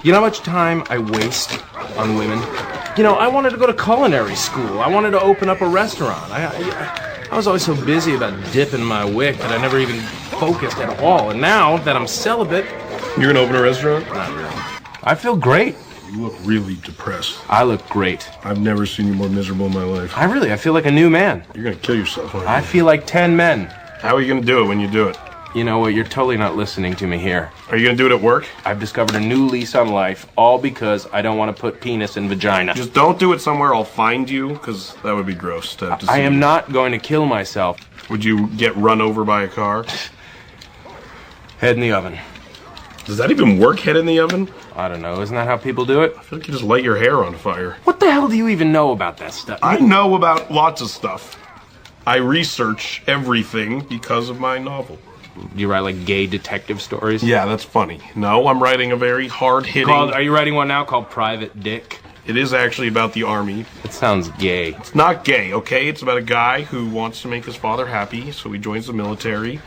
You know how much time I waste on women? You know, I wanted to go to culinary school. I wanted to open up a restaurant. I was always so busy about dipping my wick that I never even focused at all. And now that I'm celibate... You're gonna open a restaurant? Not really. I feel great. You look really depressed. I look great. I've never seen you more miserable in my life. I feel like a new man. You're gonna kill yourself, aren't you? I feel like 10 men. How are you gonna do it when you do it? You know what? You're totally not listening to me here. Are you gonna do it at work? I've discovered a new lease on life, all because I don't want to put penis in vagina. Just don't do it somewhere I'll find you, because that would be gross to have to see. I am not going to kill myself. Would you get run over by a car? Head in the oven. Does that even work, head in the oven? I don't know. Isn't that how people do it? I feel like you just light your hair on fire. What the hell do you even know about that stuff? I know about lots of stuff. I research everything because of my novel. Do you write like gay detective stories? Yeah, that's funny. No, I'm writing a very hard-hitting... Are you writing one now called Private Dick? It is actually about the army. It sounds gay. It's not gay, okay? It's about a guy who wants to make his father happy, so he joins the military.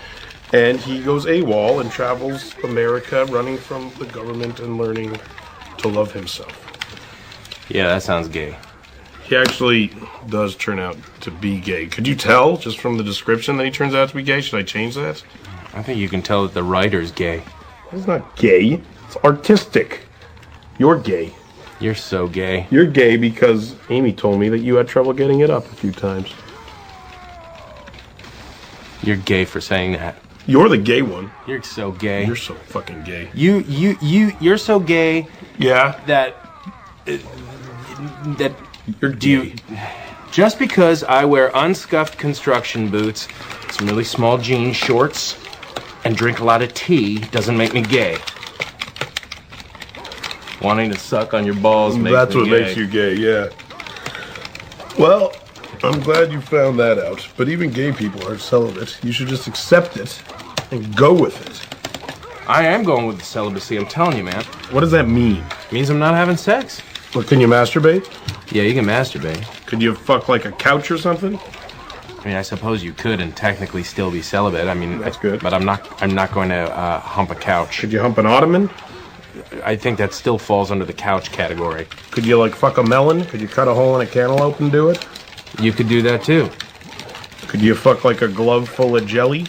And he goes AWOL and travels America, running from the government and learning to love himself. Yeah, that sounds gay. He actually does turn out to be gay. Could you tell, just from the description, that he turns out to be gay? Should I change that? I think you can tell that the writer's gay. It's not gay. It's artistic. You're gay. You're so gay. You're gay because Amy told me that you had trouble getting it up a few times. You're gay for saying that. You're the gay one. You're so gay. You're so fucking gay. You're so gay. Yeah. That You're gay. Just because I wear unscuffed construction boots, some really small jean shorts, and drink a lot of tea doesn't make me gay. Wanting to suck on your balls makes me gay. That's what makes you gay, yeah. Well, I'm glad you found that out. But even gay people are celibate. You should just accept it and go with it. I am going with the celibacy, I'm telling you, man. What does that mean? It means I'm not having sex. Well, can you masturbate? Yeah, you can masturbate. Could you fuck like a couch or something? I mean, I suppose you could and technically still be celibate. I mean, that's good. But I'm not going to hump a couch. Could you hump an ottoman? I think that still falls under the couch category. Could you like fuck a melon? Could you cut a hole in a cantaloupe and do it? You could do that too. Could you fuck like a glove full of jelly?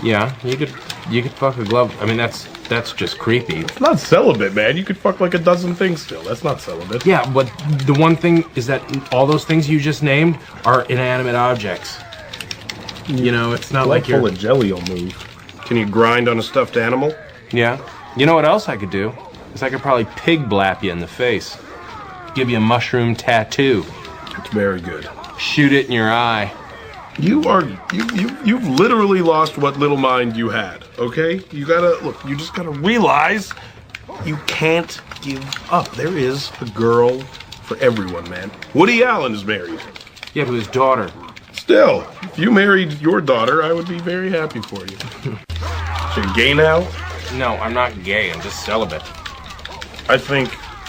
Yeah, you could fuck a glove. I mean, that's just creepy. It's not celibate, man. You could fuck like a dozen things still. That's not celibate. Yeah, but the one thing is that all those things you just named are inanimate objects. You know, it's not like you're... full of jelly will move. Can you grind on a stuffed animal? Yeah. You know what else I could do? Is I could probably pig blap you in the face. Give you a mushroom tattoo. It's very good. Shoot it in your eye. You've literally lost what little mind you had, okay? You just gotta realize you can't give up. There is a girl for everyone, man. Woody Allen is married. Yeah, to his daughter. Still, if you married your daughter, I would be very happy for you. So you're gay now? No, I'm not gay. I'm just celibate.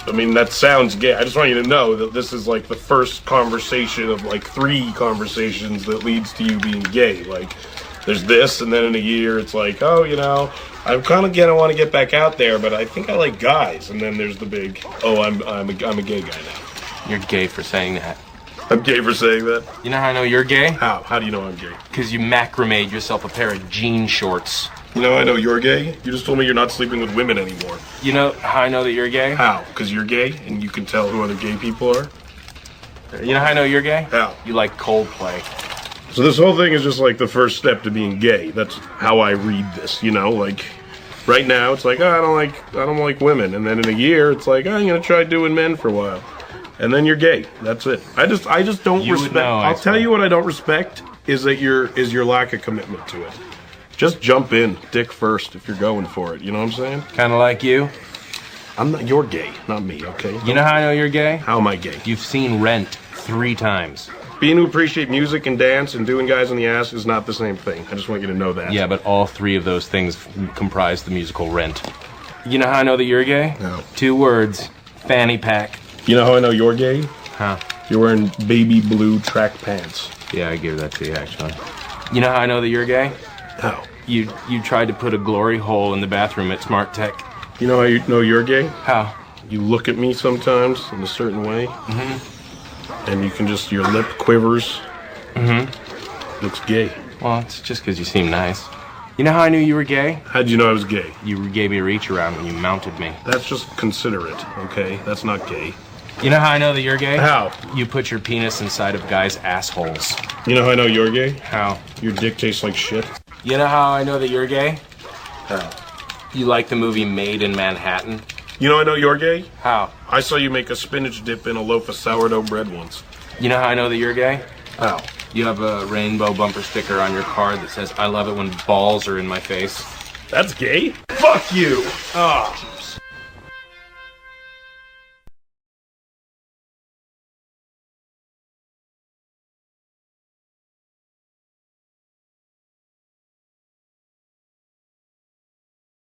I mean, that sounds gay. I just want you to know that this is like the first conversation of like 3 conversations that leads to you being gay. Like, there's this, and then in a year, it's like, oh, you know, I'm kind of gonna want to get back out there, but I think I like guys. And then there's the big, oh, I'm a gay guy now. You're gay for saying that. I'm gay for saying that. You know how I know you're gay? How? How do you know I'm gay? Because you macrameed yourself a pair of jean shorts. You know I know you're gay? You just told me you're not sleeping with women anymore. You know how I know that you're gay? How? Because you're gay and you can tell who other gay people are? You know how I know you're gay? How? You like Coldplay. So this whole thing is just like the first step to being gay. That's how I read this, you know? Like, right now it's like, oh, I don't like women. And then in a year it's like, oh, I'm gonna try doing men for a while. And then you're gay. That's it. I just don't respect. I'll tell you what I don't respect is your lack of commitment to it. Just jump in, dick first, if you're going for it. You know what I'm saying? Kind of like you. You're gay, not me. Okay. You know how I know you're gay? How am I gay? You've seen Rent 3 times. Being to appreciate music and dance and doing guys in the ass is not the same thing. I just want you to know that. Yeah, but all 3 of those things comprise the musical Rent. You know how I know that you're gay? No. 2 words. Fanny pack. You know how I know you're gay? Huh? You're wearing baby blue track pants. Yeah, I gave that to you, actually. You know how I know that you're gay? How? You tried to put a glory hole in the bathroom at Smart Tech. You know how you know you're gay? How? You look at me sometimes in a certain way, and you can just, your lip quivers. Looks gay. Well, it's just because you seem nice. You know how I knew you were gay? How'd you know I was gay? You gave me a reach around when you mounted me. That's just considerate, okay? That's not gay. You know how I know that you're gay? How? You put your penis inside of guys' assholes. You know how I know you're gay? How? Your dick tastes like shit. You know how I know that you're gay? How? You like the movie Made in Manhattan? You know I know you're gay? How? I saw you make a spinach dip in a loaf of sourdough bread once. You know how I know that you're gay? How? You have a rainbow bumper sticker on your car that says, "I love it when balls are in my face." That's gay? Fuck you! Ah.